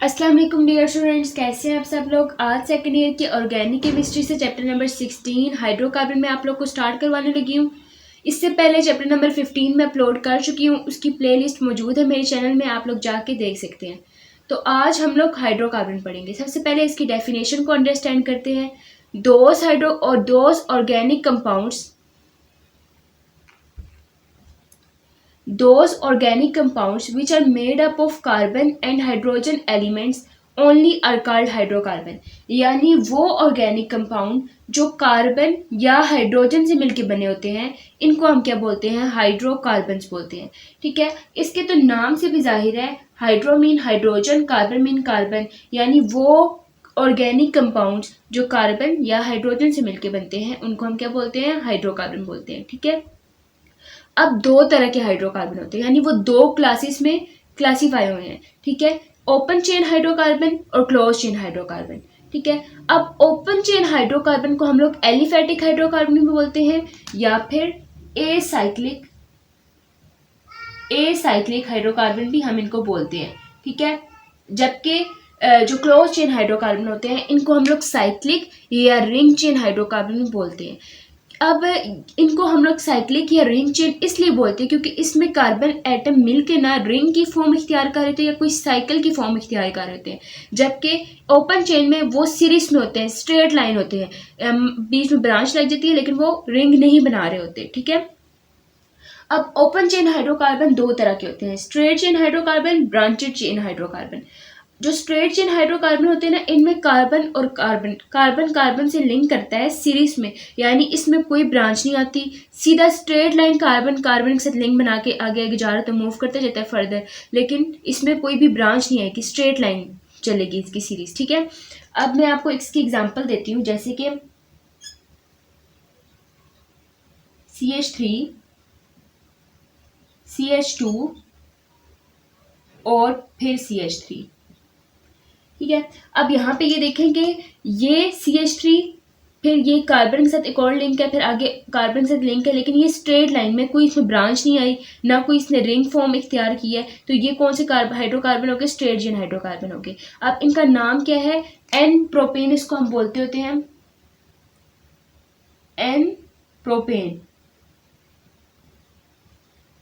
अस्सलाम वालेकुम dear students, कैसे हैं आप सब लोग। आज सेकंड ईयर की ऑर्गेनिक केमिस्ट्री से चैप्टर नंबर 16 हाइड्रोकार्बन में आप लोग को स्टार्ट करवाने लगी हूँ। इससे पहले चैप्टर नंबर 15 में अपलोड कर चुकी हूँ, उसकी प्लेलिस्ट मौजूद है मेरे चैनल में, आप लोग जाके देख सकते हैं। तो आज हम लोग हाइड्रोकार्बन पढ़ेंगे। सबसे पहले इसकी डेफिनेशन को अंडरस्टैंड करते हैं। Those organic compounds Those organic compounds which are made up of carbon and hydrogen elements only are called hydrocarbon। यानी वो ऑर्गेनिक कंपाउंड जो कार्बन या हाइड्रोजन से मिलके बने होते हैं, इनको हम क्या बोलते हैं, हाइड्रोकार्बन्स बोलते हैं। ठीक है, इसके तो नाम से भी जाहिर है, hydro mean hydrogen, carbon mean carbon, यानी वो ऑर्गेनिक कंपाउंड्स जो कार्बन या हाइड्रोजन से मिलके बनते हैं उनको हम क्या बोलते हैं, हाइड्रोकार्बन बोलते हैं। ठीक है, अब दो तरह के हाइड्रोकार्बन होते हैं, यानी वो दो क्लासेस में क्लासीफाई हुए हैं। ठीक है, ओपन चेन हाइड्रोकार्बन और क्लोज चेन हाइड्रोकार्बन। ठीक है, अब ओपन चेन हाइड्रोकार्बन को हम लोग एलिफेटिक हाइड्रोकार्बन भी बोलते हैं या फिर एसाइक्लिक हाइड्रोकार्बन भी हम इनको बोलते हैं। ठीक है, जबकि जो क्लोज चेन हाइड्रोकार्बन होते हैं इनको हम लोग साइक्लिक या रिंग चेन हाइड्रोकार्बन भी बोलते हैं। अब इनको हम लोग साइक्लिक या रिंग चेन इसलिए बोलते हैं क्योंकि इसमें कार्बन एटम मिलके ना रिंग की फॉर्म इख्तियार कर रहे थे या कोई साइकिल की फॉर्म इख्तियार कर रहे थे, जबकि ओपन चेन में वो सीरीज में होते हैं, स्ट्रेट लाइन होते हैं, बीच में ब्रांच लग जाती है लेकिन वो रिंग नहीं बना रहे होते। ठीक है, अब ओपन चेन हाइड्रोकार्बन दो तरह के होते हैं, straight chain hydrocarbon, branched chain hydrocarbon. जो स्ट्रेट चेन हाइड्रोकार्बन होते हैं ना, इनमें कार्बन और कार्बन से लिंक करता है सीरीज में, यानी इसमें कोई ब्रांच नहीं आती, सीधा स्ट्रेट लाइन कार्बन के साथ लिंक बना के आगे आगे जा रहा है तो मूव करता जाता है फर्दर, लेकिन इसमें कोई भी ब्रांच नहीं आएगी, स्ट्रेट लाइन चलेगी इसकी सीरीज। ठीक है, अब मैं आपको इसकी एग्जाम्पल देती हूँ, जैसे कि CH3 CH2 और फिर CH3। ठीक है, अब यहाँ पे ये देखें कि ये CH3 फिर ये कार्बन के साथ एक और लिंक है, फिर आगे कार्बन के साथ लिंक है, लेकिन ये स्ट्रेट लाइन में कोई इसमें ब्रांच नहीं आई, ना कोई इसने रिंग फॉर्म इख्तियार की है, तो ये कौन से हाइड्रोकार्बन हो गए, स्ट्रेट चेन हाइड्रोकार्बन हो गए। अब इनका नाम क्या है, एन प्रोपेन इसको हम बोलते होते हैं, एन प्रोपेन।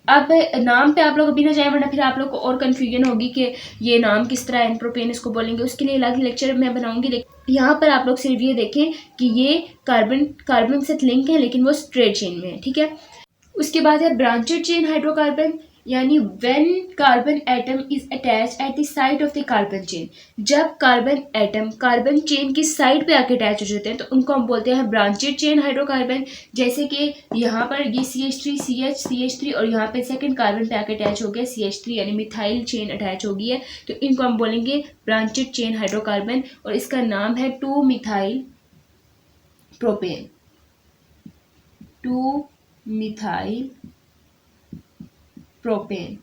अब नाम पे आप लोग अभी ना जाए वरना फिर आप लोग को और कन्फ्यूजन होगी कि ये नाम किस तरह एन प्रोपेन इसको बोलेंगे, उसके लिए अलग लेक्चर मैं बनाऊंगी। यहाँ पर आप लोग सिर्फ ये देखें कि ये कार्बन के साथ लिंक है लेकिन वो स्ट्रेट चेन में है। ठीक है, उसके बाद है ब्रांचेड चेन हाइड्रोकार्बन, यानी when carbon atom is attach at the side of the carbon chain. जब कार्बन एटम कार्बन चेन की साइड पे आके अटैच हो जाते हैं तो उनको हम बोलते हैं ब्रांचेड चेन हाइड्रोकार्बन। जैसे कि यहाँ पर ये CH3 और यहाँ पे सेकंड कार्बन पे आके अटैच हो गया CH3, यानी मिथाइल चेन अटैच हो गई है, तो इनको हम बोलेंगे ब्रांचेड चेन हाइड्रोकार्बन और इसका नाम है 2-मिथाइल प्रोपेन, 2-मिथाइल प्रोपेन।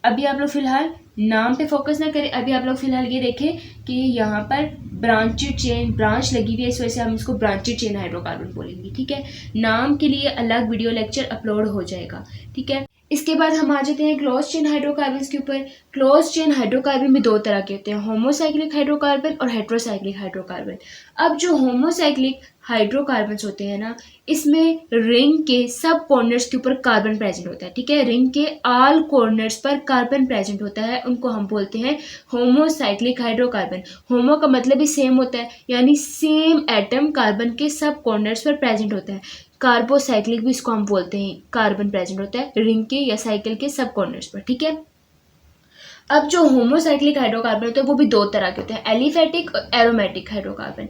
अभी आप लोग फिलहाल नाम पे फोकस ना करें, अभी आप लोग फिलहाल ये देखें कि यहाँ पर ब्रांचेड चेन ब्रांच लगी हुई है, इस वजह से हम इसको ब्रांचेड चेन हाइड्रोकार्बन बोलेंगे। ठीक है, नाम के लिए अलग वीडियो लेक्चर अपलोड हो जाएगा। ठीक है, इसके बाद हम आ जाते हैं क्लोज चेन हाइड्रोकार्बन के ऊपर। क्लोज चेन हाइड्रोकार्बन भी दो तरह के होते हैं, होमोसाइक्लिक हाइड्रोकार्बन और हेट्रोसाइक्लिक हाइड्रोकार्बन। अब जो होमोसाइक्लिक हाइड्रोकार्बन होते हैं ना, इसमें रिंग के सब कॉर्नर्स के ऊपर कार्बन प्रेजेंट होता है। ठीक है, रिंग के ऑल कॉर्नर्स पर कार्बन प्रेजेंट होता है, उनको हम बोलते हैं होमोसाइक्लिक हाइड्रोकार्बन। होमो का मतलब ही सेम होता है, यानी सेम एटम कार्बन के सब कॉर्नर्स पर प्रेजेंट होता है। कार्बोसाइक्लिक भी इसको हम बोलते हैं, कार्बन प्रेजेंट होता है रिंग के या साइकिल के सब कॉर्नर्स पर। ठीक है, अब जो होमोसाइक्लिक हाइड्रोकार्बन होते हैं वो भी दो तरह के होते हैं, एलिफेटिक और एरोमेटिक हाइड्रोकार्बन।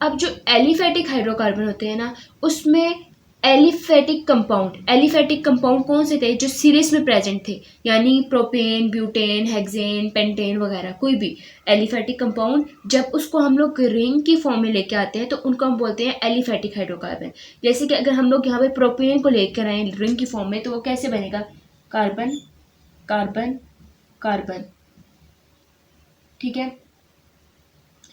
अब जो एलिफेटिक हाइड्रोकार्बन होते हैं ना, उसमें एलिफेटिक कंपाउंड कौन से थे, जो सीरीज में प्रेजेंट थे, यानी प्रोपेन, ब्यूटेन, हेक्सेन, पेंटेन वगैरह, कोई भी एलिफेटिक कंपाउंड जब उसको हम लोग रिंग की फॉर्म में लेके आते हैं तो उनको हम बोलते हैं एलिफेटिक हाइड्रोकार्बन। जैसे कि अगर हम लोग यहाँ पे प्रोपेन को लेकर आए रिंग की फॉर्म में तो वो कैसे बनेगा, कार्बन कार्बन कार्बन। ठीक है,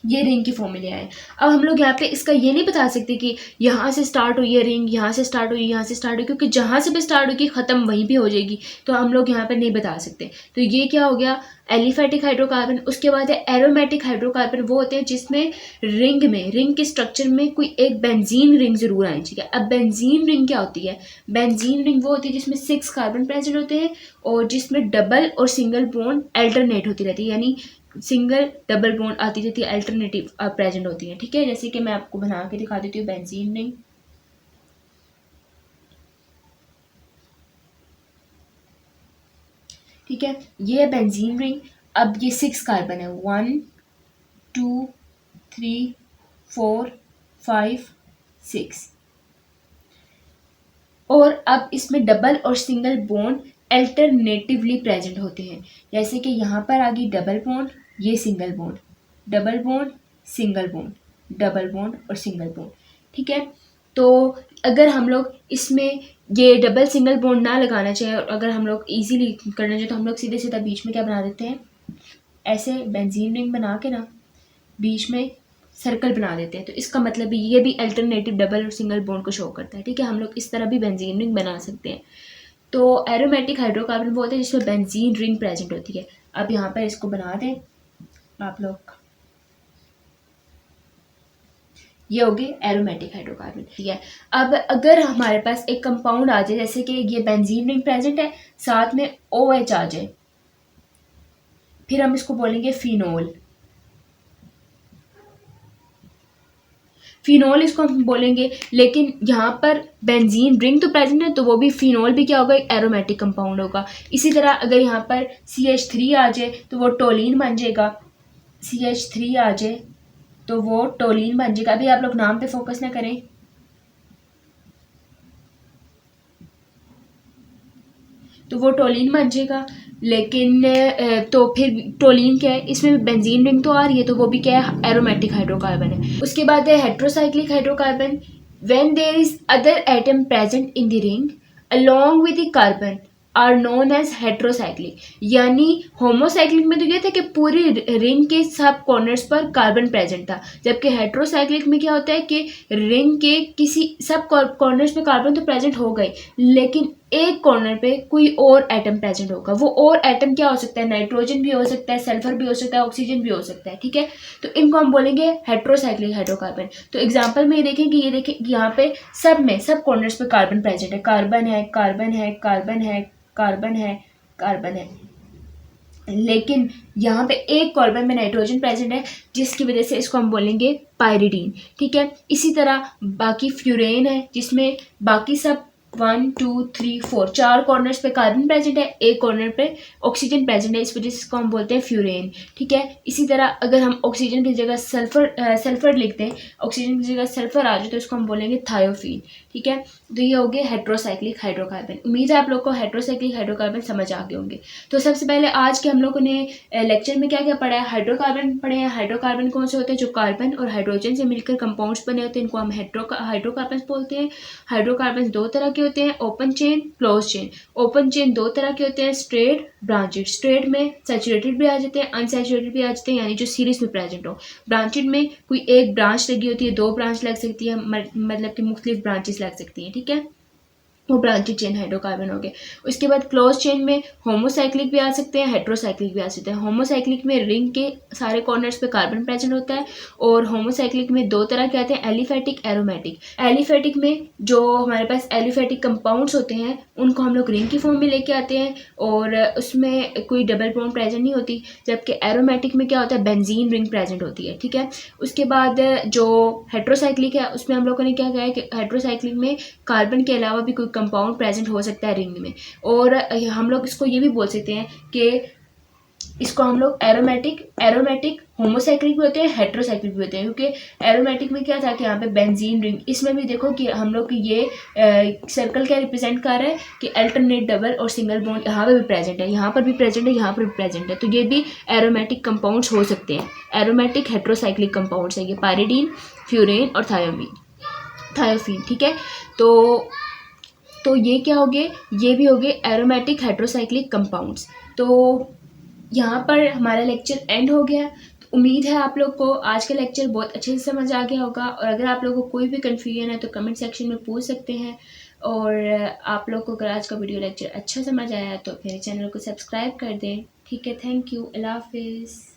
ये रिंग की फॉर्मूले आए। अब हम लोग यहाँ पे इसका ये नहीं बता सकते कि यहाँ से स्टार्ट हुई है रिंग, यहाँ से स्टार्ट हुई, यहाँ से स्टार्ट हुई, क्योंकि जहाँ से भी स्टार्ट होगी ख़त्म वहीं पे हो जाएगी, तो हम लोग यहाँ पे नहीं बता सकते। तो ये क्या हो गया, एलिफेटिक हाइड्रोकार्बन। उसके बाद है एरोमेटिक हाइड्रोकार्बन, वो होते हैं जिसमें रिंग के स्ट्रक्चर में कोई एक बेंजीन रिंग ज़रूर आनी चाहिए। अब बेंजीन रिंग क्या होती है, बेंजीन रिंग वो होती है जिसमें 6 कार्बन प्रेजेंट होते हैं और जिसमें डबल और सिंगल बॉन्ड अल्टरनेट होती रहती है, यानी सिंगल डबल बॉन्ड आती रहती है, अल्टरनेटिव प्रेजेंट होती है। ठीक है, जैसे कि मैं आपको बना के दिखा देती हूँ बेंजीन रिंग। ठीक है, ये है बेंजीन रिंग। अब ये 6 कार्बन है, 1 2 3 4 5 6, और अब इसमें डबल और सिंगल बॉन्ड अल्टरनेटिवली प्रेजेंट होते हैं। जैसे कि यहाँ पर आ गई डबल बॉन्ड, ये single bond, double bond, single bond, double bond और सिंगल बॉन्ड। ठीक है, तो अगर हम लोग इसमें ये डबल सिंगल बॉन्ड ना लगाना चाहिए और अगर हम लोग इजीली करना चाहिए तो हम लोग सीधे सीधा बीच में क्या बना देते हैं, ऐसे बेंजीन रिंग बना के ना बीच में सर्कल बना देते हैं। तो इसका मतलब ये भी अल्टरनेटिव डबल और सिंगल बॉन्ड को शो करता है। ठीक है, हम लोग इस तरह भी बेंजीन रिंग बना सकते हैं। तो एरोमेटिक हाइड्रोकार्बन वो होते हैं जिसमें बेंजीन रिंग प्रेजेंट होती है। अब यहाँ पर इसको बना दें आप लोग, ये हो गए एरोमेटिक हाइड्रोकार्बन। ठीक है, अब अगर हमारे पास एक कंपाउंड आ जाए, जैसे कि ये बेंजीन रिंग प्रेजेंट है, साथ में OH आ जाए, फिर हम इसको बोलेंगे फिनोल। फिनोल इसको हम बोलेंगे, लेकिन यहाँ पर बेंजीन रिंग तो प्रेजेंट है तो वो भी फिनोल भी क्या होगा, एक एरोमेटिक कंपाउंड होगा। इसी तरह अगर यहाँ पर CH3 आ जाए तो वो टोलिन बन जाएगा, CH3 आ जाए तो वो टोलिन बन जाएगा। अभी आप लोग नाम पे फोकस ना करें, तो वो टोलिन बन जाएगा। लेकिन तो फिर टोलिन क्या है, इसमें बेंजीन रिंग तो आ रही है तो वो भी क्या है, एरोमेटिक हाइड्रोकार्बन है। उसके बाद है heterocyclic hydrocarbon. When there is other atom present in the ring along with the carbon are known as heterocyclic. यानी होमोसाइक्लिक में तो ये था कि पूरी रिंग के सब कॉर्नर्स पर कार्बन प्रेजेंट था, जबकि हेट्रोसाइक्लिक में क्या होता है कि रिंग के किसी सब कॉर्नर्स पे कार्बन तो प्रेजेंट हो गए, लेकिन एक कॉर्नर पे कोई और एटम प्रेजेंट होगा। वो और एटम क्या हो सकता है, नाइट्रोजन भी हो सकता है, सल्फर भी हो सकता है, ऑक्सीजन भी हो सकता है। ठीक है, तो इनको हम बोलेंगे हेट्रोसाइक्लिक हाइड्रोकार्बन। तो एग्जांपल में ये देखें कि यहाँ पे सब कॉर्नर्स पे कार्बन प्रेजेंट है, कार्बन है, कार्बन है, कार्बन है, कार्बन है, कार्बन है, लेकिन यहाँ पे एक कार्बन में नाइट्रोजन प्रेजेंट है, जिसकी वजह से इसको हम बोलेंगे पायरिडीन। ठीक है, इसी तरह बाकी फ्यूरेन है जिसमें बाकी सब 1 2 3 4 4 कॉर्नर्स पे कार्बन प्रेजेंट है, एक कॉर्नर पे ऑक्सीजन प्रेजेंट है, इस वजह से इसको हम बोलते हैं फ्यूरेन। ठीक है, इसी तरह अगर हम ऑक्सीजन की जगह सल्फर लिखते हैं, ऑक्सीजन की जगह सल्फर आ जाए तो इसको हम बोलेंगे थायोफीन। ठीक है, तो ये हो गए हेट्रोसाइक्लिक हाइड्रोकार्बन। उम्मीद है आप लोग को हेट्रोसाइक्लिक हाइड्रोकार्बन समझ आ गए होंगे। तो सबसे पहले आज के हम लोगों ने लेक्चर में क्या क्या पढ़ा है, हाइड्रोकार्बन पढ़े हैं। हाइड्रोकार्बन कौन से होते हैं, जो कार्बन और हाइड्रोजन से मिलकर कंपाउंड्स बने होते हैं, इनको हम हाइड्रोकार्बन बोलते हैं। हाइड्रोकार्बन दो तरह के होते हैं, open chain, close chain. Open chain दो तरह के होते हैं, स्ट्रेट, ब्रांचेड। स्ट्रेट में सैचुरेटेड भी आ जाते हैं, अनसैचुरेटेड भी आ जाते हैं, यानी जो सीरीज में प्रेजेंट हो। ब्रांचेड में कोई एक ब्रांच लगी होती है, दो ब्रांच लग सकती है, मतलब कि मुख्तलिफ ब्रांचेस लग सकती हैं। ठीक है, वो ब्रांचेड चेन हाइड्रोकार्बन हो गए। उसके बाद क्लोज चेन में होमोसाइक्लिक भी आ सकते हैं, हेट्रोसाइक्लिक भी आ सकते हैं। होमोसाइक्लिक में रिंग के सारे कॉर्नर्स पे कार्बन प्रेजेंट होता है, और होमोसाइक्लिक में दो तरह के आते हैं, एलिफेटिक, एरोमेटिक। एलिफेटिक में जो हमारे पास एलिफेटिक कंपाउंड्स होते हैं उनको हम लोग रिंग की फॉर्म में लेके आते हैं और उसमें कोई डबल बॉन्ड प्रेजेंट नहीं होती, जबकि एरोमेटिक में क्या होता है, बेंजीन रिंग प्रेजेंट होती है। ठीक है, उसके बाद जो हेट्रोसाइक्लिक है उसमें हम लोगों ने क्या कहा है कि हेट्रोसाइक्लिक में कार्बन के अलावा भी कोई कंपाउंड प्रेजेंट हो सकता है रिंग में। और हम लोग इसको ये भी बोल सकते हैं कि इसको हम लोग एरोमेटिक होमोसाइक्लिक भी होते हैं, हेट्रोसाइक्लिक भी होते हैं, क्योंकि एरोमेटिक में क्या था कि यहाँ पे बेंजीन रिंग, इसमें भी देखो कि हम लोग ये सर्कल क्या रिप्रेजेंट कर रहा है कि अल्टरनेट डबल और सिंगल बॉन्ड यहाँ पे भी प्रेजेंट है, यहाँ पर भी प्रेजेंट है, यहाँ पर भी प्रेजेंट है। तो ये भी एरोमेटिक कंपाउंड्स हो सकते हैं, एरोमेटिक हेट्रोसाइक्लिक कंपाउंड्स है ये, पायरिडीन, फ्यूरेन और थायोफीन। ठीक है, तो ये क्या हो गए, ये भी हो गए एरोमेटिक हेट्रोसाइक्लिक कंपाउंड्स। तो यहाँ पर हमारा लेक्चर एंड हो गया। तो उम्मीद है आप लोग को आज का लेक्चर बहुत अच्छे से समझ आ गया होगा, और अगर आप लोगों को कोई भी कन्फ्यूजन है तो कमेंट सेक्शन में पूछ सकते हैं। और आप लोग को अगर आज का वीडियो लेक्चर अच्छा समझ आया तो मेरे चैनल को सब्सक्राइब कर दें। ठीक है, थैंक यू, अल्लाह हाफिज़।